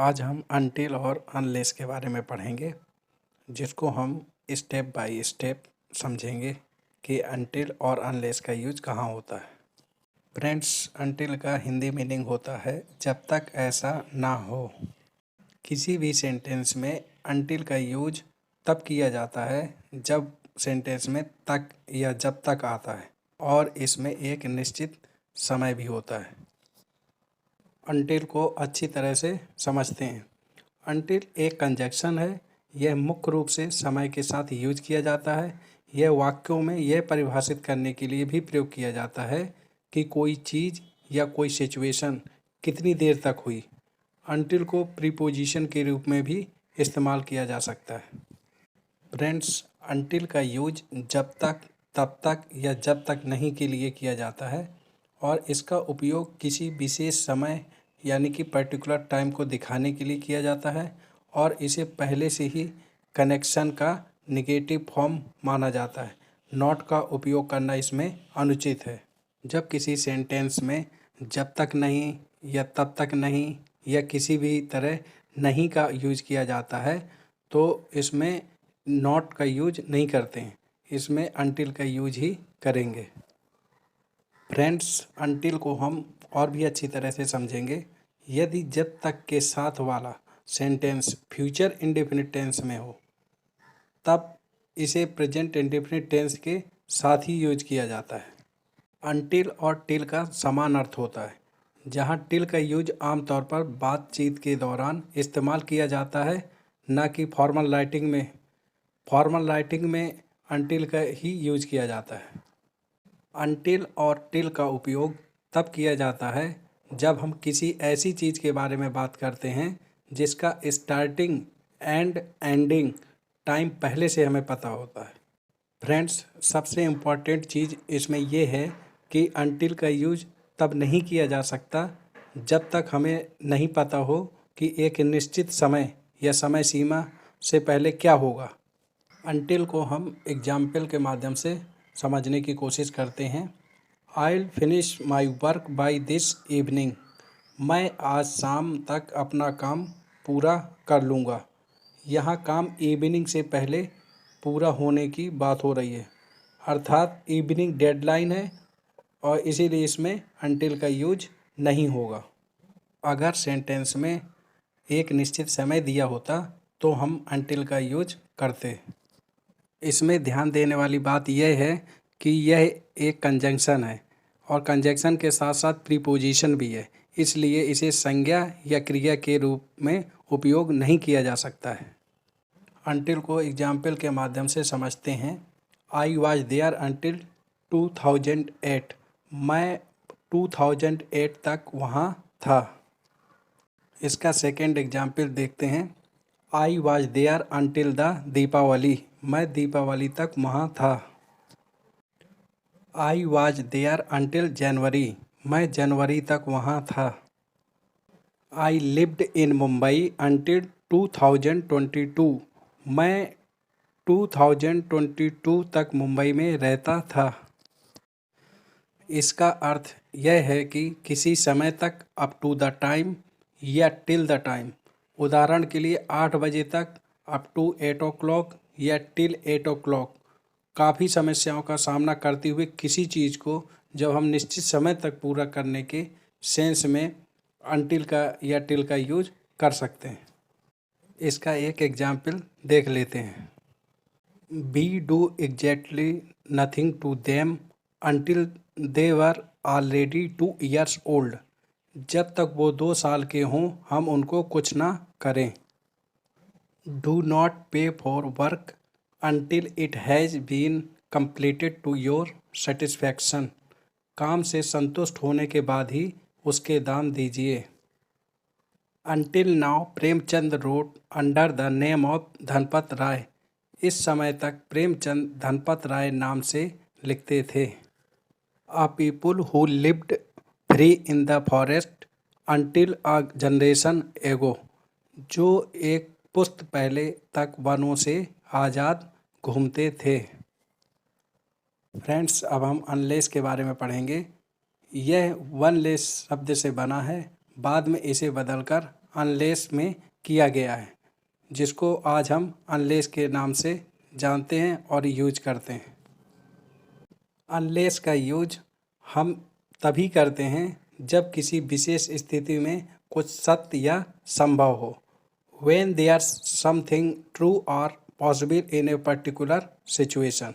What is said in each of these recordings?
आज हम अनटिल और अनलेस के बारे में पढ़ेंगे, जिसको हम स्टेप बाय स्टेप समझेंगे कि अनटिल और अनलेस का यूज कहाँ होता है। फ्रेंड्स, अनटिल का हिंदी मीनिंग होता है जब तक ऐसा ना हो। किसी भी सेंटेंस में अनटिल का यूज तब किया जाता है जब सेंटेंस में तक या जब तक आता है और इसमें एक निश्चित समय भी होता है। अनटिल को अच्छी तरह से समझते हैं। अनटिल एक कंजक्शन है। यह मुख्य रूप से समय के साथ यूज किया जाता है। यह वाक्यों में यह परिभाषित करने के लिए भी प्रयोग किया जाता है कि कोई चीज़ या कोई सिचुएशन कितनी देर तक हुई। अनटिल को प्रीपोजिशन के रूप में भी इस्तेमाल किया जा सकता है। फ्रेंड्स, अनटिल का यूज जब तक, तब तक या जब तक नहीं के लिए किया जाता है और इसका उपयोग किसी विशेष समय यानी कि पर्टिकुलर टाइम को दिखाने के लिए किया जाता है और इसे पहले से ही कनेक्शन का निगेटिव फॉर्म माना जाता है। नॉट का उपयोग करना इसमें अनुचित है। जब किसी सेंटेंस में जब तक नहीं या तब तक नहीं या किसी भी तरह नहीं का यूज किया जाता है तो इसमें नॉट का यूज नहीं करते हैं, इसमें अनटिल का यूज ही करेंगे। फ्रेंड्स, अनटिल को हम और भी अच्छी तरह से समझेंगे। यदि जब तक के साथ वाला सेंटेंस फ्यूचर इंडेफिनिट टेंस में हो तब इसे प्रेजेंट इंडेफिनिट टेंस के साथ ही यूज किया जाता है। अनटिल और टिल का समान अर्थ होता है। जहां टिल का यूज आमतौर पर बातचीत के दौरान इस्तेमाल किया जाता है, न कि फॉर्मल राइटिंग में। फॉर्मल राइटिंग में अनटिल का ही यूज किया जाता है। अनटिल और टिल का उपयोग तब किया जाता है जब हम किसी ऐसी चीज़ के बारे में बात करते हैं जिसका स्टार्टिंग एंड एंडिंग टाइम पहले से हमें पता होता है। फ्रेंड्स, सबसे इम्पॉर्टेंट चीज़ इसमें यह है कि अनटिल का यूज तब नहीं किया जा सकता जब तक हमें नहीं पता हो कि एक निश्चित समय या समय सीमा से पहले क्या होगा। अनटिल को हम एग्जाम्पल के माध्यम से समझने की कोशिश करते हैं। I'll finish my work by this evening. मैं आज शाम तक अपना काम पूरा कर लूँगा। यहाँ काम इवनिंग से पहले पूरा होने की बात हो रही है, अर्थात इवनिंग डेडलाइन है और इसीलिए इसमें अनटिल का यूज नहीं होगा। अगर सेंटेंस में एक निश्चित समय दिया होता तो हम अनटिल का यूज करते। इसमें ध्यान देने वाली बात यह है कि यह एक कंजंक्शन है और कंजंक्शन के साथ साथ प्रीपोजिशन भी है, इसलिए इसे संज्ञा या क्रिया के रूप में उपयोग नहीं किया जा सकता है। अनटिल को एग्जाम्पल के माध्यम से समझते हैं। I was there until 2008. मैं 2008 तक वहाँ था। इसका सेकेंड एग्जाम्पल देखते हैं। I was there until the Deepawali. मैं दीपावली तक वहाँ था। I was there until January. मैं जनवरी तक वहाँ था। I lived in Mumbai until 2022. मैं 2022 तक मुंबई में रहता था। इसका अर्थ यह है कि किसी समय तक, अप टू द टाइम या टिल द टाइम। उदाहरण के लिए 8 बजे तक, अप टू 8 o'clock या टिल 8 o'clock। काफ़ी समस्याओं का सामना करते हुए किसी चीज़ को जब हम निश्चित समय तक पूरा करने के सेंस में अनटिल का या टिल का यूज कर सकते हैं। इसका एक एग्जाम्पल देख लेते हैं। We do exactly nothing to them until they were already 2 years old. जब तक वो 2 साल के हों हम उनको कुछ ना करें। Do not pay for work until it has been completed to your satisfaction. काम से संतुष्ट होने के बाद ही उसके दाम दीजिए। Until now Premchand wrote under the name of Dhanpat Rai. इस समय तक प्रेमचंद धनपत राय नाम से लिखते थे। A people who lived free in the forest until a generation ago. जो एक पुश्त पहले तक वनों से आज़ाद घूमते थे। फ्रेंड्स, अब हम अनलेस के बारे में पढ़ेंगे। यह वनलेस शब्द से बना है, बाद में इसे बदलकर अनलेस में किया गया है, जिसको आज हम अनलेस के नाम से जानते हैं और यूज करते हैं। अनलेस का यूज हम तभी करते हैं जब किसी विशेष स्थिति में कुछ सत्य या संभव हो। When there's something true or possible in a particular situation.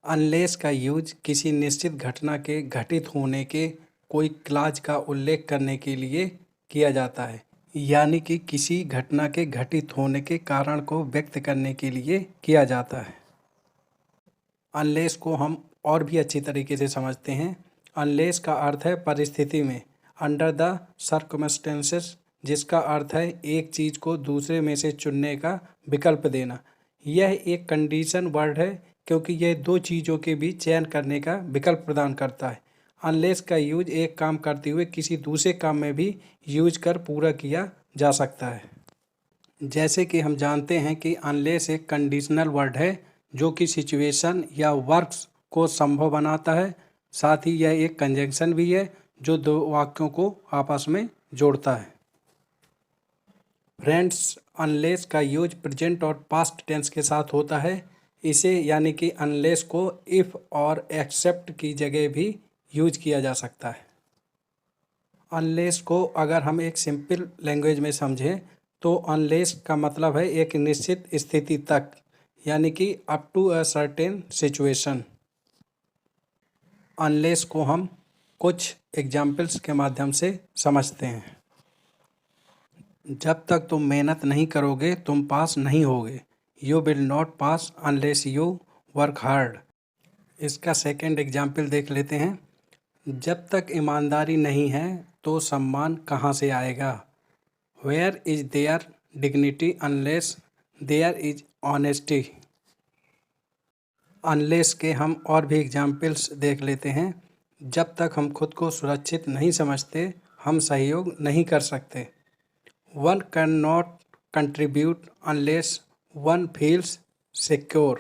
Unless का यूज किसी निश्चित घटना के घटित होने के कोई क्लाज का उल्लेख करने के लिए किया जाता है, यानी कि किसी घटना के घटित होने के कारण को व्यक्त करने के लिए किया जाता है। अनलेस को हम और भी अच्छी तरीके से समझते हैं। अनलेस का अर्थ है परिस्थिति में, अंडर द सर्कमस्टेंसेस, जिसका अर्थ है एक चीज़ को दूसरे में से चुनने का विकल्प देना। यह एक कंडीशन वर्ड है क्योंकि यह दो चीज़ों के बीच चयन करने का विकल्प प्रदान करता है। अनलेस का यूज एक काम करते हुए किसी दूसरे काम में भी यूज कर पूरा किया जा सकता है। जैसे कि हम जानते हैं कि अनलेस एक कंडीशनल वर्ड है जो कि सिचुएशन या वर्क्स को संभव बनाता है। साथ ही यह एक कंजंक्शन भी है जो दो वाक्यों को आपस में जोड़ता है। फ्रेंड्स, अनलेस का यूज प्रेजेंट और पास्ट टेंस के साथ होता है। इसे यानी कि अनलेस को इफ़ और एक्सेप्ट की जगह भी यूज किया जा सकता है। अनलेस को अगर हम एक सिंपल लैंग्वेज में समझें तो अनलेस का मतलब है एक निश्चित स्थिति तक, यानी कि up to a certain situation. Unless को हम कुछ एग्जाम्पल्स के माध्यम से समझते हैं। जब तक तुम मेहनत नहीं करोगे तुम पास नहीं होगे। You will not pass unless you work hard. इसका सेकंड एग्जाम्पल देख लेते हैं। जब तक ईमानदारी नहीं है तो सम्मान कहाँ से आएगा। Where is there dignity unless there is honesty. Unless के हम और भी एग्जाम्पल्स देख लेते हैं। जब तक हम खुद को सुरक्षित नहीं समझते हम सहयोग नहीं कर सकते। One cannot contribute unless one feels secure.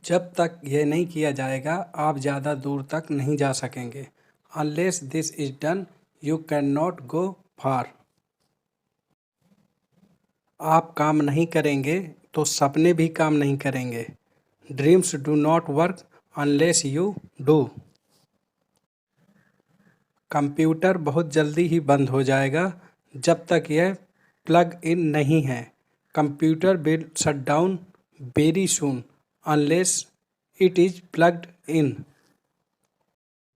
जब तक यह नहीं किया जाएगा आप ज़्यादा दूर तक नहीं जा सकेंगे। Unless this is done, you cannot go far. आप काम नहीं करेंगे तो सपने भी काम नहीं करेंगे। Dreams do not work unless you do. Computer बहुत जल्दी ही बंद हो जाएगा जब तक यह प्लग इन नहीं है। Computer will shut down very soon unless it is plugged in.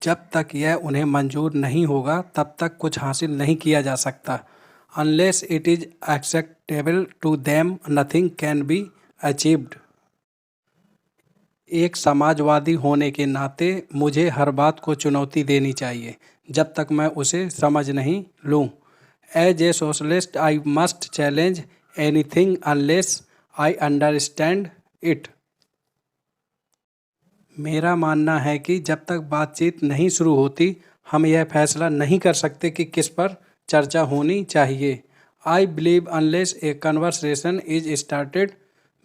जब तक यह उन्हें मंजूर नहीं होगा तब तक कुछ हासिल नहीं किया जा सकता। Unless it is acceptable to them nothing can be achieved. एक समाजवादी होने के नाते मुझे हर बात को चुनौती देनी चाहिए जब तक मैं उसे समझ नहीं लूँ। As a socialist I must challenge anything unless I understand it. मेरा मानना है कि जब तक बातचीत नहीं शुरू होती हम यह फैसला नहीं कर सकते कि किस पर चर्चा होनी चाहिए। I believe unless a conversation is started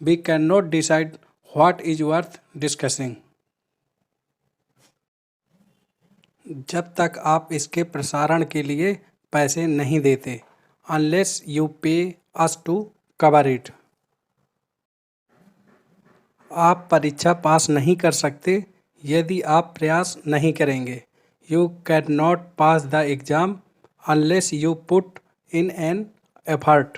we can not decide what is worth discussing. जब तक आप इसके प्रसारण के लिए पैसे नहीं देते। अनलेस यू पे अस टू कवर इट। आप परीक्षा पास नहीं कर सकते यदि आप प्रयास नहीं करेंगे। You can not pass the exam unless you put in an effort.